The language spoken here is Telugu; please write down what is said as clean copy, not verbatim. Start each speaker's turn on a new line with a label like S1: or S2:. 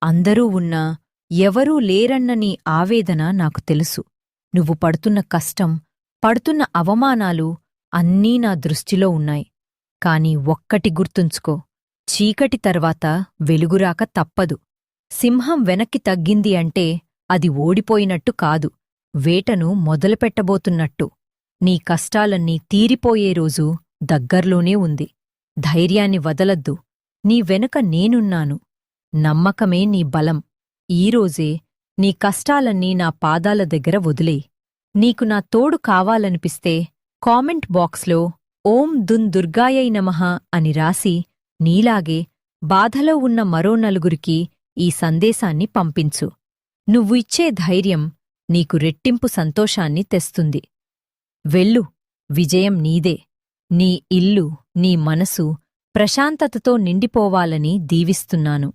S1: అందరూ ఉన్నా ఎవరూ లేరన్న నీ ఆవేదన నాకు తెలుసు. నువ్వు పడుతున్న కష్టం, పడుతున్న అవమానాలు అన్నీ నా దృష్టిలో ఉన్నాయి. కాని ఒక్కటి గుర్తుంచుకో, చీకటి తర్వాత వెలుగురాక తప్పదు. సింహం వెనక్కి తగ్గింది అంటే అది ఓడిపోయినట్టు కాదు, వేటను మొదలుపెట్టబోతున్నట్టు. నీ కష్టాలన్నీ తీరిపోయే రోజు దగ్గర్లోనే ఉంది. ధైర్యాన్ని వదలద్దు. నీ వెనుక నేనున్నాను. నమ్మకమే నీ బలం. ఈరోజే నీ కష్టాలన్నీ నా పాదాల దగ్గర వదిలేయ్. నీకు నా తోడు కావాలనిపిస్తే కామెంట్ బాక్స్లో ఓం దున్ దుర్గాయై నమః అని రాసి నీలాగే బాధలో ఉన్న మరో నలుగురికి ఈ సందేశాన్ని పంపించు. నువ్వు ఇచ్చే ధైర్యం నీకు రెట్టింపు సంతోషాన్ని తెస్తుంది. వెళ్ళు, విజయం నీదే. నీ ఇల్లు, నీ మనసు ప్రశాంతతతో నిండిపోవాలని దీవిస్తున్నాను.